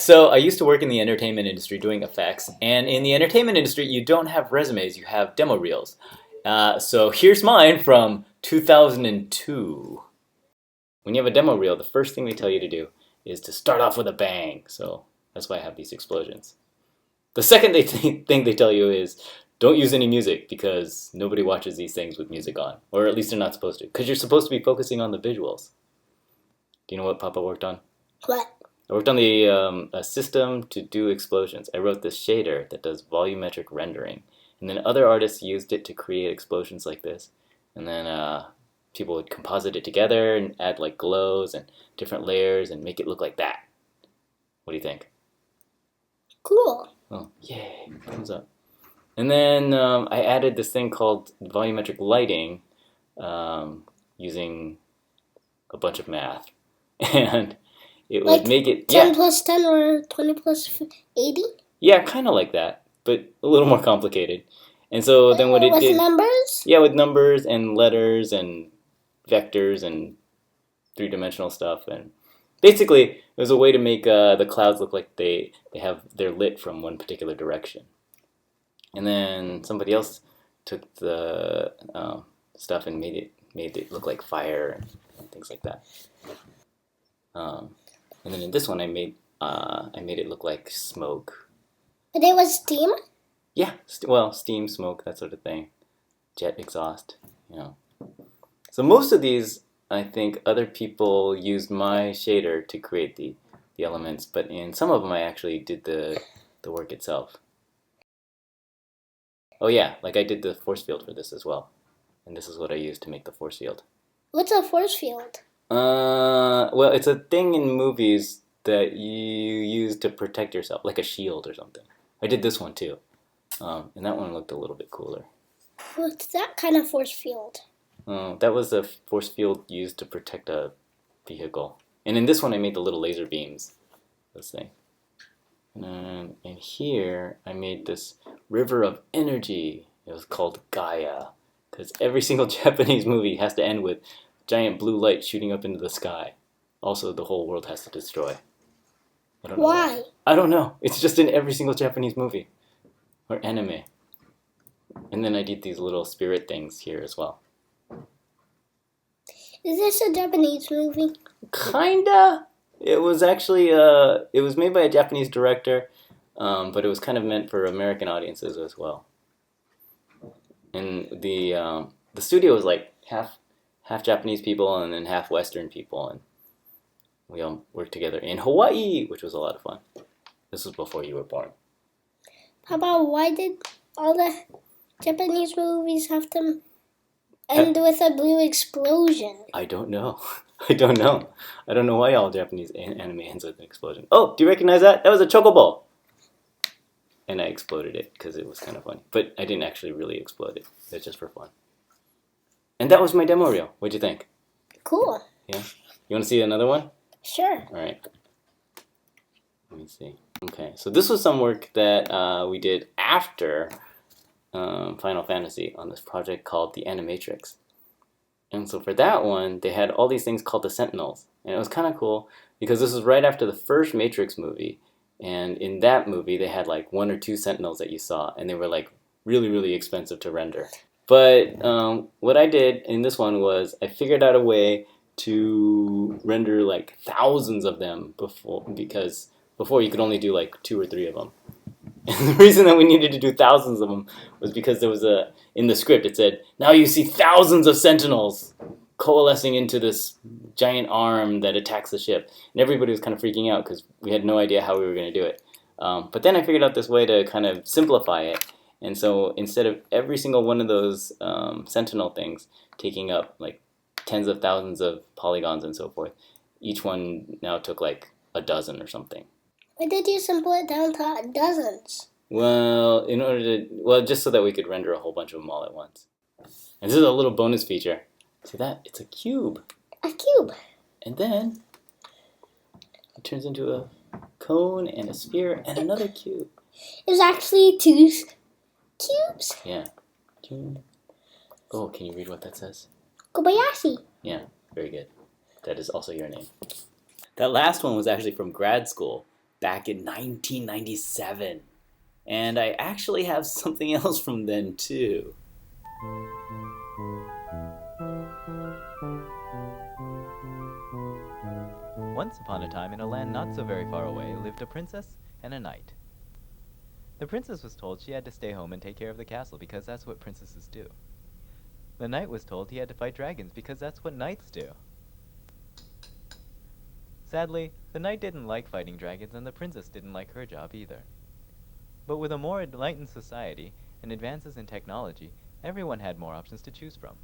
So I used to work in the entertainment industry doing effects, and in the entertainment industry, you don't have resumes, you have demo reels. So here's mine from 2002. When you have a demo reel, the first thing they tell you to do is to start off with a bang. So that's why I have these explosions. The second thing they tell you is don't use any music because nobody watches these things with music on, or at least they're not supposed to, because you're supposed to be focusing on the visuals. Do you know what Papa worked on? What? I worked on the a system to do explosions. I wrote this shader that does volumetric rendering, and then other artists used it to create explosions like this. And then people would composite it together and add like glows and different layers and make it look like that. What do you think? Cool. Oh, yay! Thumbs up. And then I added this thing called volumetric lighting using a bunch of math, and it would make it 10 plus 10 or 20 plus 80? Yeah, kind of like that, but a little more complicated. And so then what it did... With numbers? Yeah, with numbers and letters and vectors and three-dimensional stuff. And basically, it was a way to make the clouds look like they're lit from one particular direction. And then somebody else took the stuff and made it look like fire and things like that. And then in this one, I made it look like smoke. But it was steam? Yeah, well, steam, smoke, that sort of thing. Jet exhaust, you know. So most of these, I think, other people used my shader to create the elements, but in some of them, I actually did the work itself. Oh yeah, like I did the force field for this as well. And this is what I used to make the force field. What's a force field? Well, it's a thing in movies that you use to protect yourself, like a shield or something. I did this one too, and that one looked a little bit cooler. What's that kind of force field? That was a force field used to protect a vehicle. And in this one, I made the little laser beams, this thing. And here, I made this river of energy. It was called Gaia, because every single Japanese movie has to end with giant blue light shooting up into the sky. Also, the whole world has to destroy. I don't know why? I don't know. It's just in every single Japanese movie. Or anime. And then I did these little spirit things here as well. Is this a Japanese movie? Kinda. It was actually, it was made by a Japanese director, but it was kind of meant for American audiences as well. And the studio was like half Japanese people and then half Western people, and we all worked together in Hawaii, which was a lot of fun. This was before you were born. Papa, why did all the Japanese movies have to end with a blue explosion? I don't know. I don't know why all Japanese anime ends with an explosion. Oh, do you recognize that? That was a chocobo! And I exploded it because it was kind of funny. But I didn't actually really explode it. It was just for fun. And that was my demo reel. What'd you think? Cool. Yeah? You want to see another one? Sure. All right. Let me see. Okay, so this was some work that we did after Final Fantasy on this project called the Animatrix. And so for that one, they had all these things called the Sentinels. And it was kind of cool because this was right after the first Matrix movie. And in that movie, they had like 1 or 2 Sentinels that you saw. And they were like really, really expensive to render. But what I did in this one was I figured out a way to render like thousands of them because before you could only do like 2 or 3 of them. And the reason that we needed to do thousands of them was because there was in the script it said, now you see thousands of sentinels coalescing into this giant arm that attacks the ship. And everybody was kind of freaking out because we had no idea how we were going to do it. But then I figured out this way to kind of simplify it. And so instead of every single one of those sentinel things taking up like tens of thousands of polygons and so forth, each one now took like a dozen or something. Why did you simple it down to dozens? Well, just so that we could render a whole bunch of them all at once. And this is a little bonus feature. See that? It's a cube. A cube. And then it turns into a cone and a sphere and another cube. It was actually 2 cubes. Yeah. Oh, can you read what that says? Kobayashi. Yeah, very good. That is also your name. That last one was actually from grad school. back in 1997. And I actually have something else from then, too. Once upon a time, in a land not so very far away, lived a princess and a knight. The princess was told she had to stay home and take care of the castle because that's what princesses do. The knight was told he had to fight dragons because that's what knights do. Sadly, the knight didn't like fighting dragons and the princess didn't like her job either. But with a more enlightened society and advances in technology, everyone had more options to choose from.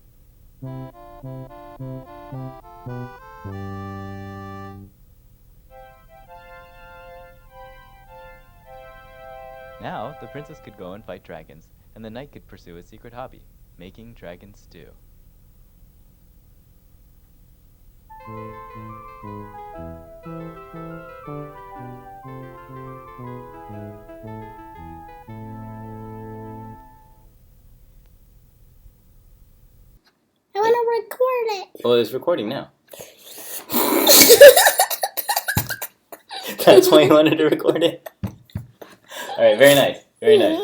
Now, the princess could go and fight dragons, and the knight could pursue his secret hobby, making dragon stew. I want to record it. Well, it's recording now. That's why you wanted to record it? Alright, very nice. Very nice.